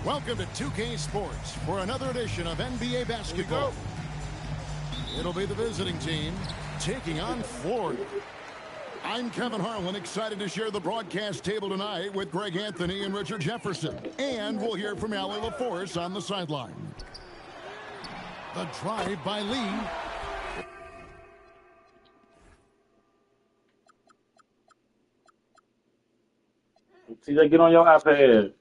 Welcome to 2K Sports for another edition of NBA basketball. It'll be the visiting team taking on Florida. I'm Kevin Harlan, excited to share the broadcast table tonight with Greg Anthony and Richard Jefferson. And we'll hear from Allie LaForce on the sideline. The drive by Lee. CJ, get on your iPad.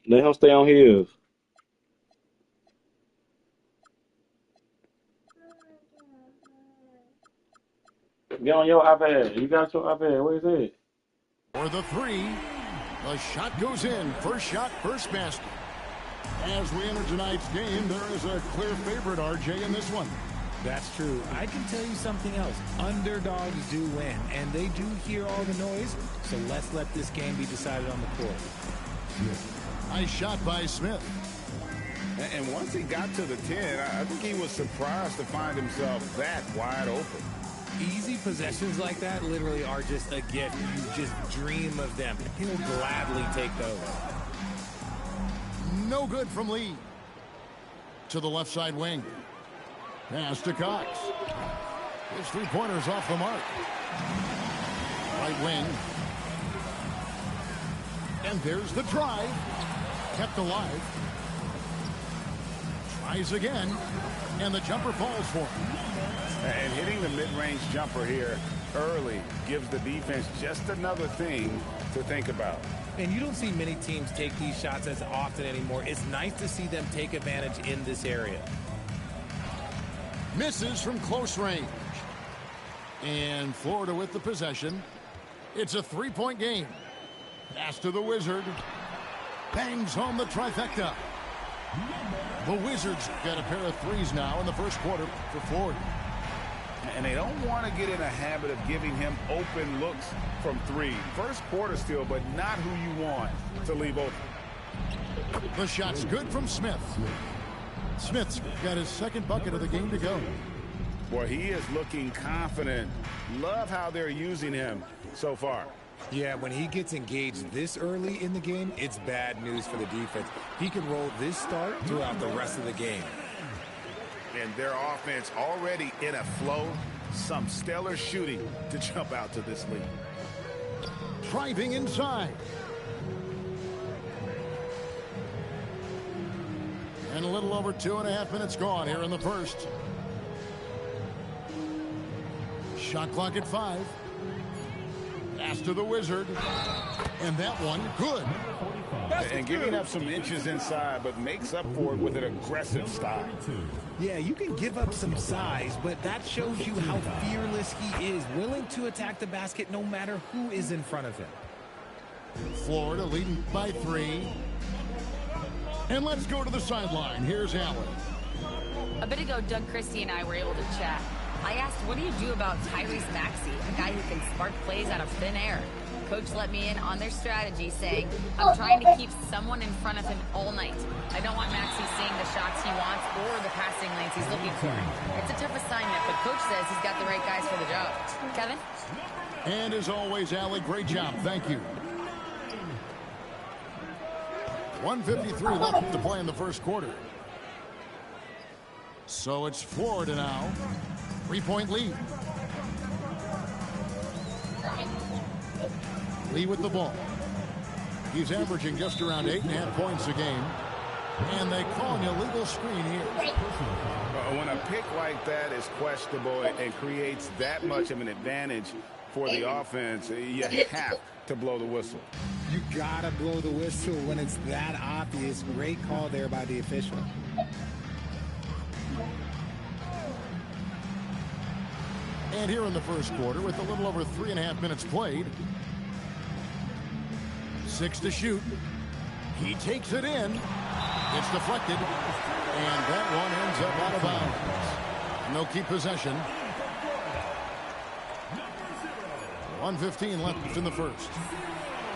Let him stay on his. Get on your iPad. You got your iPad. Where is it? For the three. The shot goes in. First shot, first basket. As we enter tonight's game, there is a clear favorite, RJ, in this one. That's true. I can tell you something else. Underdogs do win, and they do hear all the noise, so let's let this game be decided on the court. Nice shot by Smith. And once he got to the 10, I think he was surprised to find himself that wide open. Easy possessions like that literally are just a gift. You just dream of them. He'll gladly take those. No good from Lee. To the left side wing. Pass to Cox. His three-pointers off the mark. Right wing. And there's the drive. Kept alive. Tries again, and the jumper falls for him. And hitting the mid-range jumper here early gives the defense just another thing to think about. And you don't see many teams take these shots as often anymore. It's nice to see them take advantage in this area. Misses from close range. And Florida with the possession. It's a three-point game. Pass to the Wizard. Bangs home the trifecta. The Wizards got a pair of threes now in the first quarter for Florida. And they don't want to get in a habit of giving him open looks from three. First quarter still, but not who you want to leave open. The shot's good from Smith. Smith's got his second bucket of the game to go. Boy, he is looking confident. Love how they're using him so far. Yeah, when he gets engaged this early in the game, it's bad news for the defense. He can roll this start throughout the rest of the game. And their offense already in a flow. Some stellar shooting to jump out to this lead. Driving inside. And a little over 2.5 minutes gone here in the first. Shot clock at 5. Pass to the Wizard. And that one, good. And giving up some inches inside, but makes up for it with an aggressive style. Yeah, you can give up some size, but that shows you how fearless he is, willing to attack the basket no matter who is in front of him. Florida leading by 3. And let's go to the sideline. Here's Allen. A bit ago, Doug Christie and I were able to chat. I asked, what do you do about Tyrese Maxey, a guy who can spark plays out of thin air? Coach let me in on their strategy, saying, I'm trying to keep someone in front of him all night. I don't want Maxey seeing the shots he wants or the passing lanes he's looking for. It's a tough assignment, but Coach says he's got the right guys for the job. Kevin? And as always, Allie, great job. Thank you. 1:53 left to play in the first quarter. So it's Florida now. 3-point lead. Lee with the ball. He's averaging just around 8.5 points a game. And they call an illegal screen here. When a pick like that is questionable and creates that much of an advantage for the offense, you have to blow the whistle. You gotta blow the whistle when it's that obvious. Great call there by the official. And here in the first quarter, with a little over 3.5 minutes played, 6 to shoot. He takes it in. It's deflected. And that one ends up out of bounds. No keep possession. 1:15 left in the first.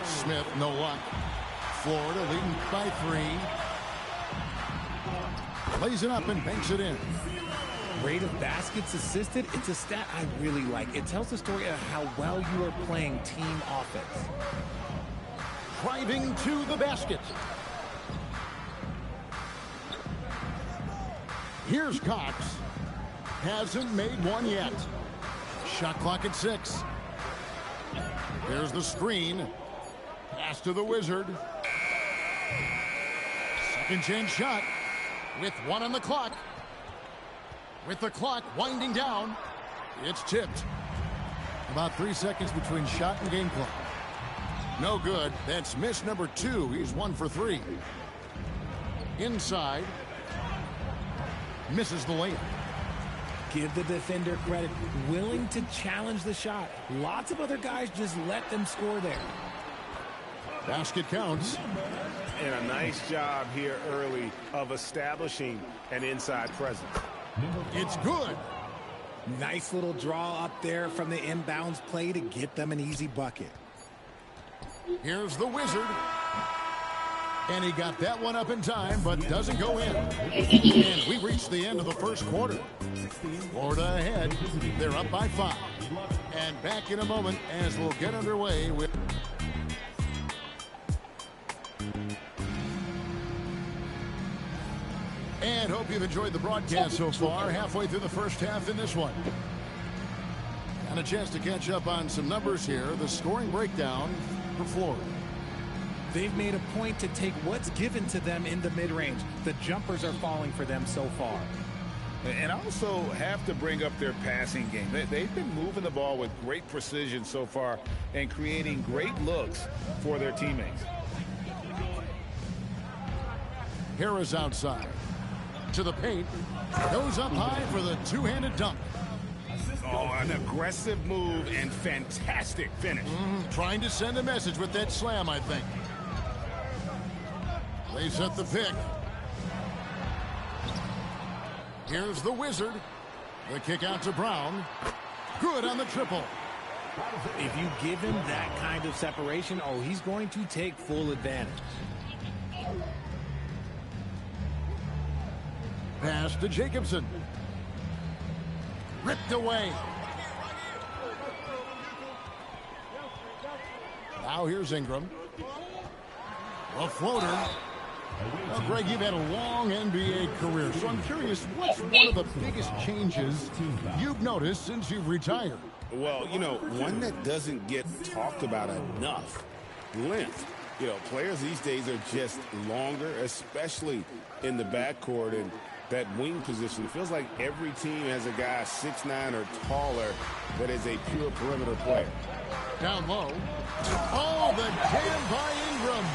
Smith, no luck. Florida leading by 3. Lays it up and banks it in. Rate of baskets assisted, it's a stat I really like. It tells the story of how well you are playing team offense. Driving to the basket. Here's Cox. Hasn't made one yet. Shot clock at 6. There's the screen. Pass to the Wizard. Second chance shot with 1 on the clock. With the clock winding down, it's tipped. About 3 seconds between shot and game clock. No good. That's miss number 2. He's 1 for 3. Inside. Misses the layup. Give the defender credit. Willing to challenge the shot. Lots of other guys just let them score there. Basket counts. And a nice job here early of establishing an inside presence. It's good. Nice little draw up there from the inbounds play to get them an easy bucket. Here's the Wizard. And he got that one up in time, but doesn't go in. And we reached the end of the first quarter. Florida ahead. They're up by 5. And back in a moment as we'll get underway with... And hope you've enjoyed the broadcast so far. Halfway through the first half in this one. And a chance to catch up on some numbers here. The scoring breakdown for Florida. They've made a point to take what's given to them in the mid-range. The jumpers are falling for them so far. And also have to bring up their passing game. They've been moving the ball with great precision so far and creating great looks for their teammates. Harris outside. To the paint. Goes up high for the two-handed dunk. Oh, an aggressive move and fantastic finish. Trying to send a message with that slam, I think. They set the pick. Here's the Wizard. The kick out to Brown. Good on the triple. If you give him that kind of separation, oh, he's going to take full advantage. Pass to Jacobson. Ripped away. Now here's Ingram. A floater. Well, Greg, you've had a long NBA career, so I'm curious, what's one of the biggest changes you've noticed since you've retired? Well, you know, one that doesn't get talked about enough, length. You know, players these days are just longer, especially in the backcourt and that wing position. It feels like every team has a guy 6'9" or taller that is a pure perimeter player. Down low. Oh, the jam by Ingram.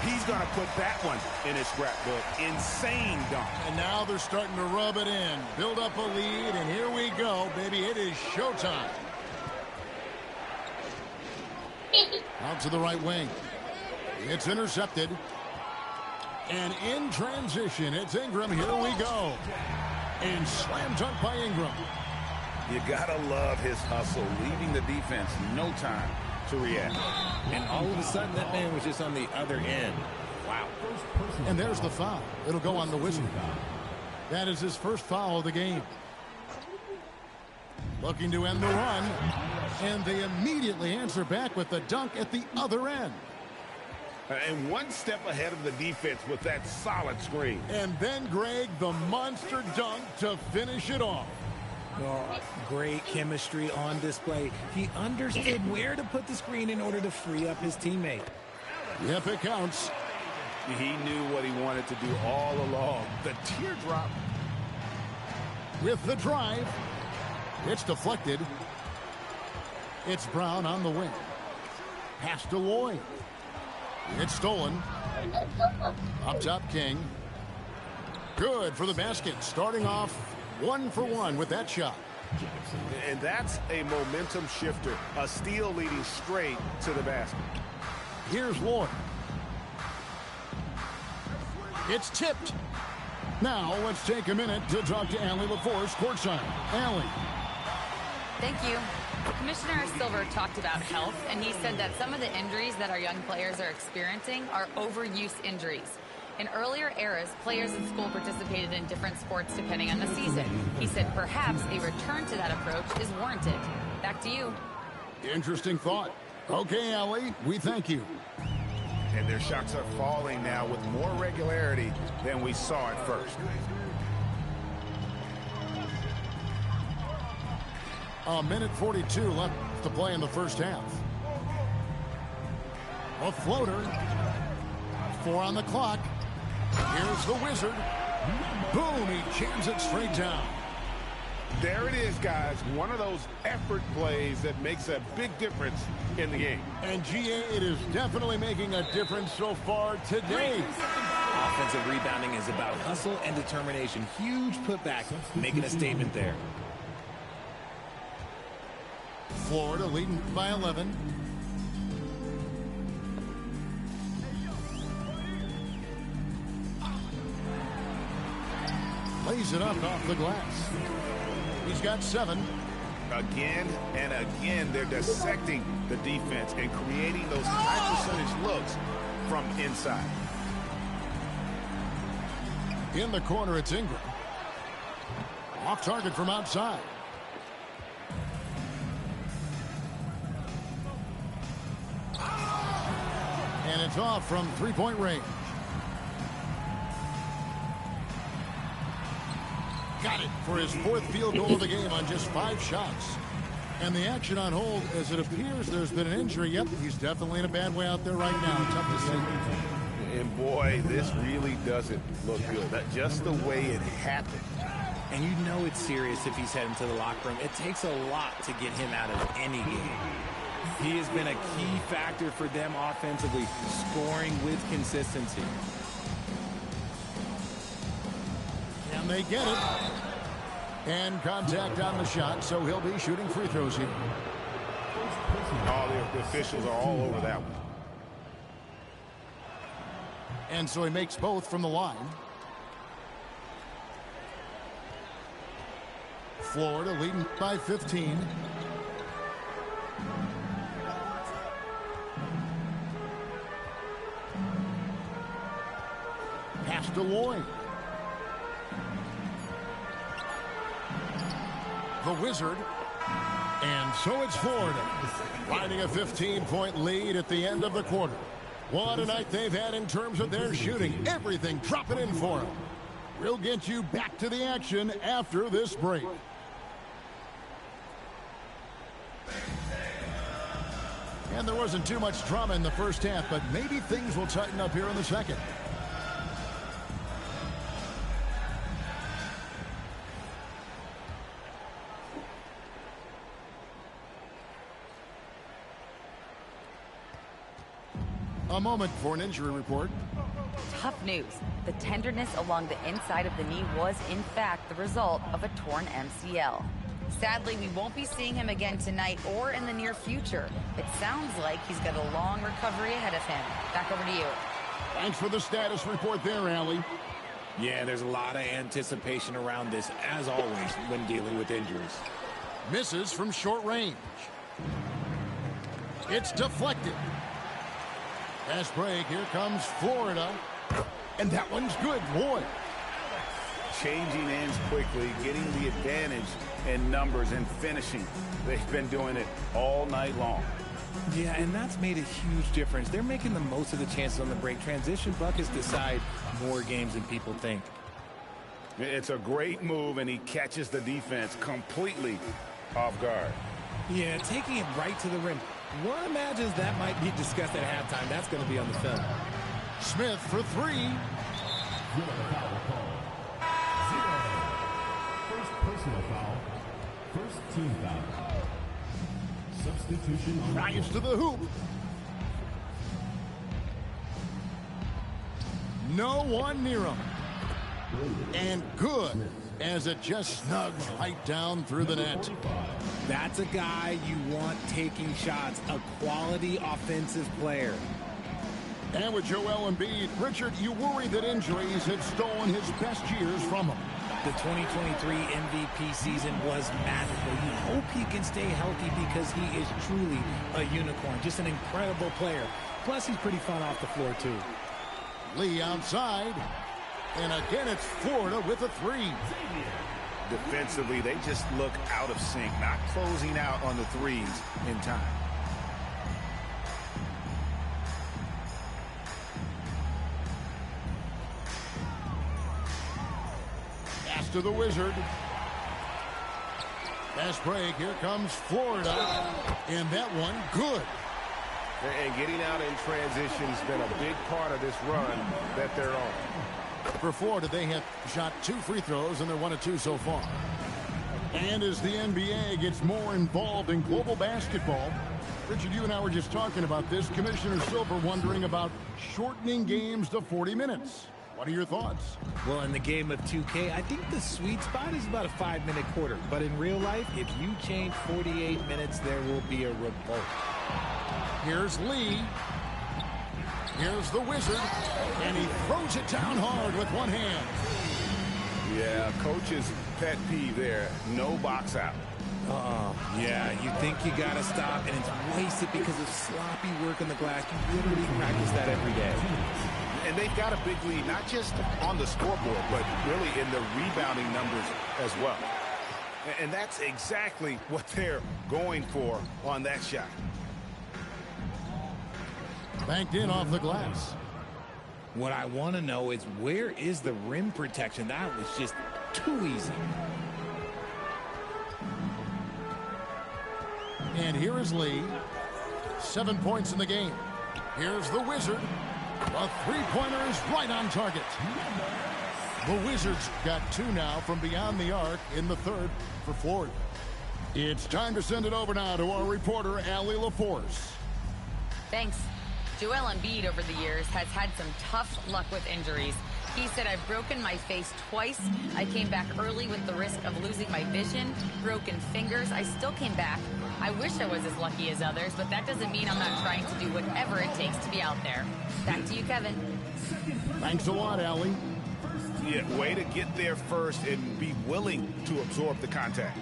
He's going to put that one in his scrapbook. Insane dunk. And now they're starting to rub it in. Build up a lead, and here we go, baby. It is showtime. Out to the right wing. It's intercepted. And in transition, it's Ingram. Here we go. And slam dunk by Ingram. You got to love his hustle, leaving the defense no time to react. And all of a sudden, that man was just on the other end. Wow. And there's the foul. It'll go on the Wizard. That is his first foul of the game. Looking to end the run. And they immediately answer back with the dunk at the other end. And one step ahead of the defense with that solid screen. And then, Greg, the monster dunk to finish it off. Oh, great chemistry on display. He understood where to put the screen in order to free up his teammate. Yep, it counts. He knew what he wanted to do all along. The teardrop. With the drive. It's deflected. It's Brown on the wing. Pass to Lloyd. It's stolen. Up top, King. Good for the basket. Starting off 1 for 1 with that shot. And that's a momentum shifter. A steal leading straight to the basket. Here's Lloyd. It's tipped. Now let's take a minute to talk to Allie LaForce courtside. Allie. Thank you. Commissioner Silver talked about health, and he said that some of the injuries that our young players are experiencing are overuse injuries. In earlier eras, players in school participated in different sports depending on the season. He said perhaps a return to that approach is warranted. Back to you. Interesting thought. Okay, Allie, we thank you. And their shots are falling now with more regularity than we saw at first. A minute 42 left to play in the first half. A floater. 4 on the clock. Here's the Wizard. Boom, he jams it straight down. There it is, guys. One of those effort plays that makes a big difference in the game. And GA, it is definitely making a difference so far today. Offensive rebounding is about hustle and determination. Huge putback, making a statement there. Florida leading by 11. Lays it up off the glass. He's got 7. Again and again, they're dissecting the defense and creating those high percentage looks from inside. In the corner, it's Ingram. Off target from outside. And it's off from three-point range. Got it for his 4th field goal of the game on just 5 shots. And the action on hold, as it appears there's been an injury. Yep, he's definitely in a bad way out there right now. Tough to see. And boy, this really doesn't look good. Just the way it happened. And you know it's serious if he's heading to the locker room. It takes a lot to get him out of any game. He has been a key factor for them offensively, scoring with consistency. And they get it. And contact on the shot, so he'll be shooting free throws here. Oh, the officials are all over that one. And so he makes both from the line. Florida leading by 15. Pass to Lloyd. The Wizard. And so it's Florida finding a 15-point lead at the end of the quarter. What a night they've had in terms of their shooting. Everything dropping in for them. We'll get you back to the action after this break. And there wasn't too much drama in the first half, but maybe things will tighten up here in the second. A moment for an injury report. Tough news. The tenderness along the inside of the knee was, in fact, the result of a torn MCL. Sadly, we won't be seeing him again tonight or in the near future. It sounds like he's got a long recovery ahead of him. Back over to you. Thanks for the status report there, Allie. Yeah, there's a lot of anticipation around this, as always, when dealing with injuries. Misses from short range. It's deflected. Fast break. Here comes Florida. And that one's good. Boy. Changing ends quickly, getting the advantage in numbers and finishing. They've been doing it all night long. Yeah, and that's made a huge difference. They're making the most of the chances on the break. Transition buckets decide more games than people think. It's a great move, and he catches the defense completely off guard. Yeah, taking it right to the rim. One imagines that might be discussed at halftime. That's going to be on the film. Smith for three. First personal foul. First team foul. Substitution on Drives to the hoop. No one near him. And good, as it just snugs right down through the net. That's a guy you want taking shots, a quality offensive player. And with Joel Embiid, Richard, you worry that injuries had stolen his best years from him. The 2023 MVP season was magical. You hope he can stay healthy because he is truly a unicorn, just an incredible player. Plus, he's pretty fun off the floor, too. Lee outside. And again, it's Florida with a three. Defensively, they just look out of sync, not closing out on the threes in time. Pass to the Wizard. Fast break. Here comes Florida. And that one, good. And getting out in transition has been a big part of this run that they're on. For Florida, they have shot 2 free throws, and they're 1 of 2 so far. And as the NBA gets more involved in global basketball, Richard, you and I were just talking about this. Commissioner Silver wondering about shortening games to 40 minutes. What are your thoughts? Well, in the game of 2K, I think the sweet spot is about a 5-minute quarter. But in real life, if you change 48 minutes, there will be a revolt. Here's Lee. Here's the Wizard, and he throws it down hard with one hand. Yeah, coach's pet peeve there, no box out. Yeah, you think you got to stop, and it's wasted because of sloppy work on the glass. You literally practice that every day. And they've got a big lead, not just on the scoreboard, but really in the rebounding numbers as well. And that's exactly what they're going for on that shot. Banked in off the glass. What I want to know is, where is the rim protection? That was just too easy. And here is Lee. 7 points in the game. Here's the Wizard. A three-pointer is right on target. The Wizards got 2 now from beyond the arc in the third for Florida. It's time to send it over now to our reporter, Allie LaForce. Thanks. Joel Embiid over the years has had some tough luck with injuries. He said, I've broken my face twice. I came back early with the risk of losing my vision, broken fingers. I still came back. I wish I was as lucky as others, but that doesn't mean I'm not trying to do whatever it takes to be out there. Back to you, Kevin. Thanks a lot, Allie. Yeah, way to get there first and be willing to absorb the contact.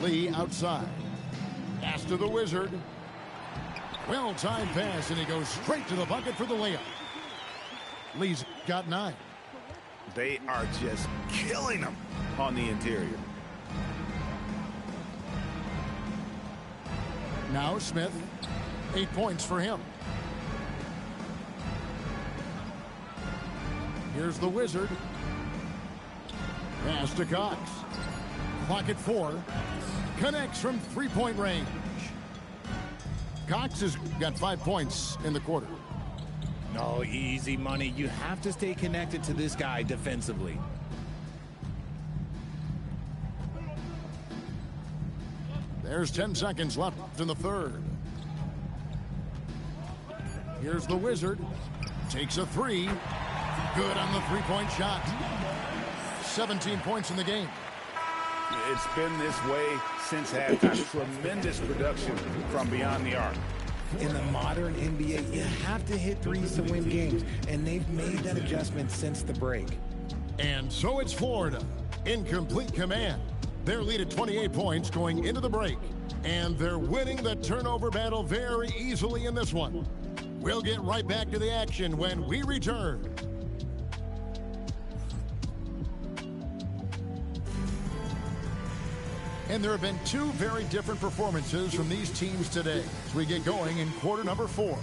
Lee outside. Pass to the Wizard. Well-timed pass, and he goes straight to the bucket for the layup. Lee's got 9. They are just killing them on the interior. Now Smith. 8 points for him. Here's the Wizard. Pass to Cox. Clock at 4. Connects from three-point range. Cox has got 5 points in the quarter. No, easy money. You have to stay connected to this guy defensively. There's 10 seconds left in the third. Here's the Wizard. Takes a 3. Good on the three-point shot. 17 points in the game. It's been this way since halftime. Tremendous production from beyond the arc. In the modern NBA, you have to hit threes to win games, and they've made that adjustment since the break. And so it's Florida in complete command. Their lead at 28 points going into the break, and they're winning the turnover battle very easily in this one. We'll get right back to the action when we return. And there have been 2 very different performances from these teams today as we get going in quarter number 4.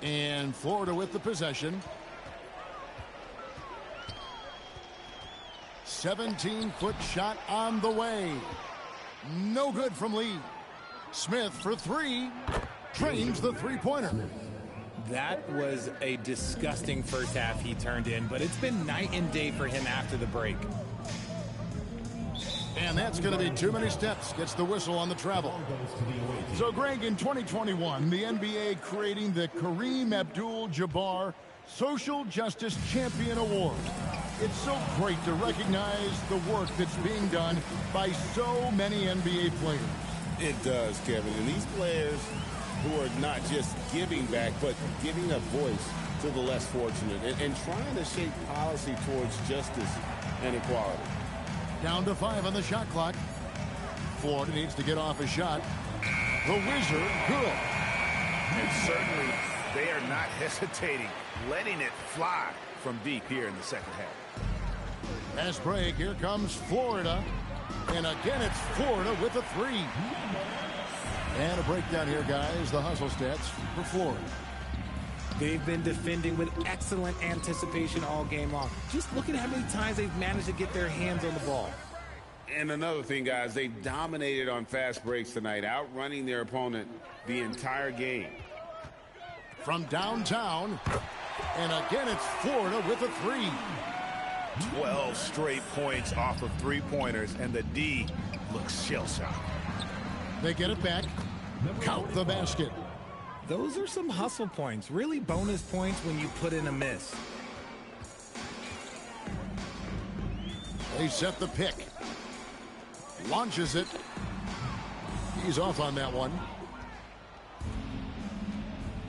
And Florida with the possession. 17-foot shot on the way. No good from Lee. Smith for 3. Drains the three-pointer. That was a disgusting first half he turned in, but it's been night and day for him after the break. And that's going to be too many steps. Gets the whistle on the travel. So, Greg, in 2021, the NBA creating the Kareem Abdul-Jabbar Social Justice Champion Award. It's so great to recognize the work that's being done by so many NBA players. It does, Kevin. And these players who are not just giving back, but giving a voice to the less fortunate and trying to shape policy towards justice and equality. Down to 5 on the shot clock. Florida needs to get off a shot. The Wizard, good. And certainly they are not hesitating, letting it fly from deep here in the second half. Fast break. Here comes Florida. And again, it's Florida with a 3. And a breakdown here, guys. The hustle stats for Florida. They've been defending with excellent anticipation all game long. Just look at how many times they've managed to get their hands on the ball. And another thing, guys, they've dominated on fast breaks tonight, outrunning their opponent the entire game. From downtown. And again, it's Florida with a 3. 12 straight points off of three-pointers, and the D looks shell-shocked. They get it back. Count the basket. Those are some hustle points, really bonus points when you put in a miss. They set the pick. Launches it. He's off on that one.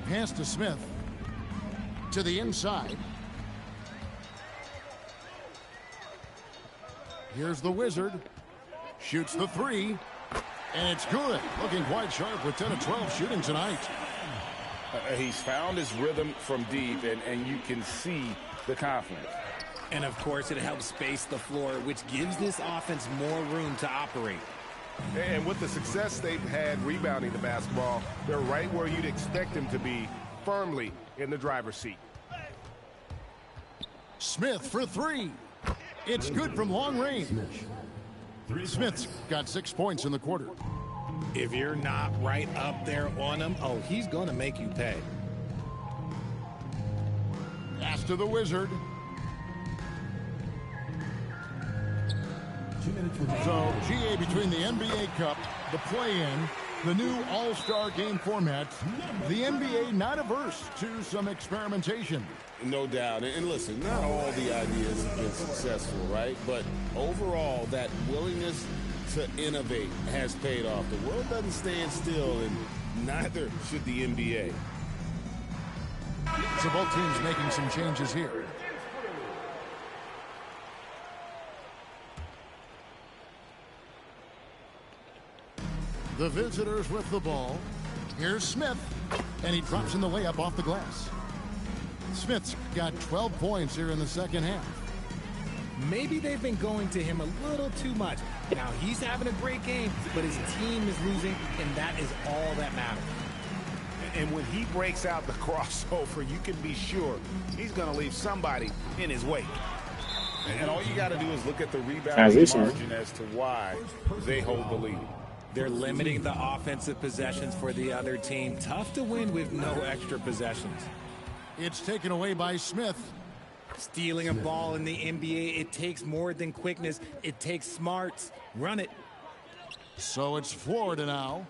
Pass to Smith. To the inside. Here's the Wizard. Shoots the 3. And it's good. Looking quite sharp with 10 of 12 shooting tonight. He's found his rhythm from deep, and you can see the confidence. And, of course, it helps space the floor, which gives this offense more room to operate. And with the success they've had rebounding the basketball, they're right where you'd expect them to be, firmly in the driver's seat. Smith for three. It's good from long range. Smith's got 6 points in the quarter. If you're not right up there on him, oh, he's going to make you pay. Pass to the Wizard. So, GA, between the NBA Cup, the play-in, the new All-Star game format, the NBA not averse to some experimentation. No doubt. And listen, not all the ideas have been successful, right? But overall, that willingness to innovate has paid off. The world doesn't stand still, and neither should the NBA. So both teams making some changes here. The visitors with the ball. Here's Smith, and he drops in the layup off the glass. Smith's got 12 points here in the second half. Maybe they've been going to him a little too much. Now, he's having a great game, but his team is losing, and that is all that matters. And when he breaks out the crossover, you can be sure he's going to leave somebody in his wake. And all you got to do is look at the rebounding margin as to why they hold the lead. They're limiting the offensive possessions for the other team. Tough to win with no extra possessions. It's taken away by Smith. Stealing a ball in the NBA, it takes more than quickness. It takes smarts. Run it. So it's Florida now.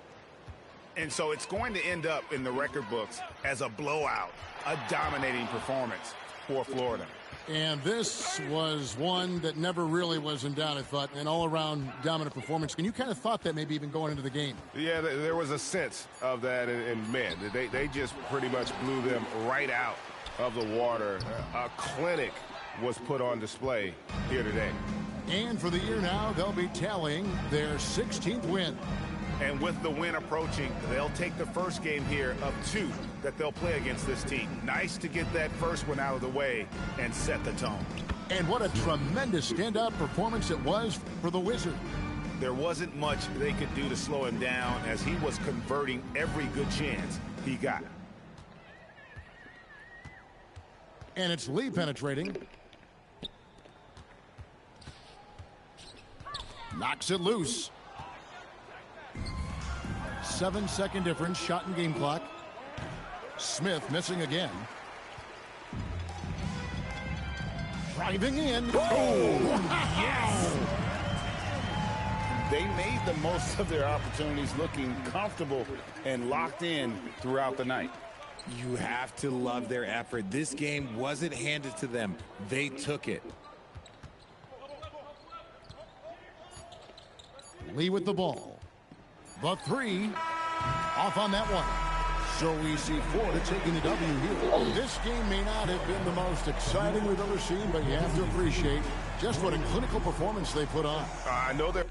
And so it's going to end up in the record books as a blowout, a dominating performance for Florida. And this was one that never really was in doubt, I thought, an all-around dominant performance. And you kind of thought that maybe even going into the game. Yeah, there was a sense of that, and man, they just pretty much blew them right out of the water. A clinic was put on display here today. And for the year now, they'll be tallying their 16th win. And with the win approaching, they'll take the first game here of 2 that they'll play against this team. Nice to get that first one out of the way and set the tone. And what a tremendous standout performance it was for the Wizard. There wasn't much they could do to slow him down as he was converting every good chance he got. And it's Lee penetrating. Knocks it loose. 7-second difference, shot and game clock. Smith missing again. Driving in. Oh, yes! They made the most of their opportunities, looking comfortable and locked in throughout the night. You have to love their effort. This game wasn't handed to them. They took it. Lee with the ball. The three. Off on that one. So we see Florida taking the W here. This game may not have been the most exciting we've ever seen, but you have to appreciate just what a clinical performance they put on. I know they're...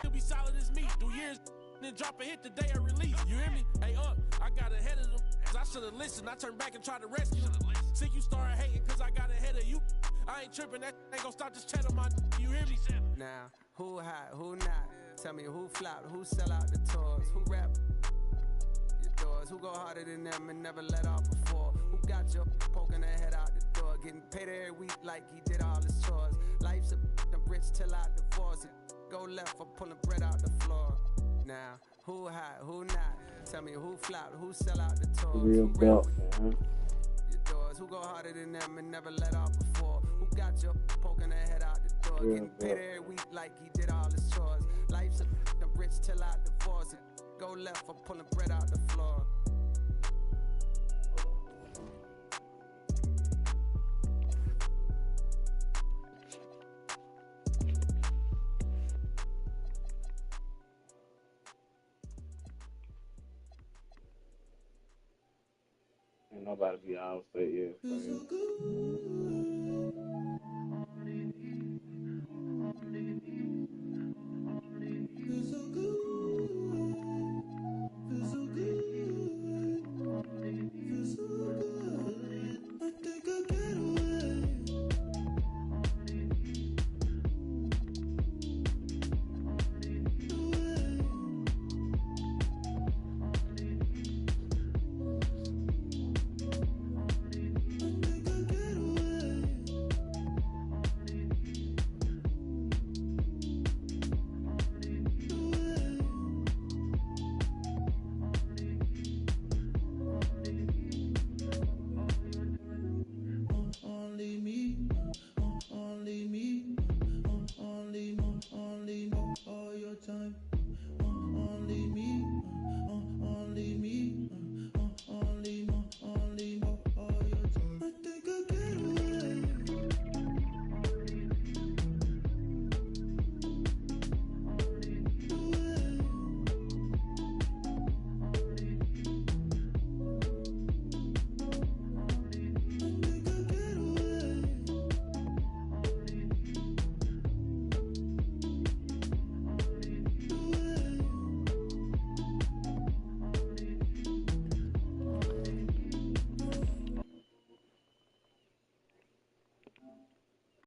You'll be solid as me. Do years, then drop a hit the day I release. You hear me? Hey, I got ahead of them. I should have listened. I turned back and tried to rescue. See, you started hating because I got ahead of you. I ain't tripping. That ain't gonna stop this chat on my... You hear me? Now, who hot, who not? Tell me who flopped, who sell out the tours, who rap your doors, who go harder than them and never let off before, who got your poking their head out the door, getting paid every week like he did all his chores. Life's a rich till I divorce it. Go left for pulling bread out the floor. Now, who hot, who not? Tell me who flopped, who sell out the tours, Real belt, man. your doors, who go harder than them and never let off before, who got your poking their head out the door, getting paid every week like he did all his chores. Life's a rich till I divorce it. Go left for pulling bread out the floor. Ain't nobody be out state yet.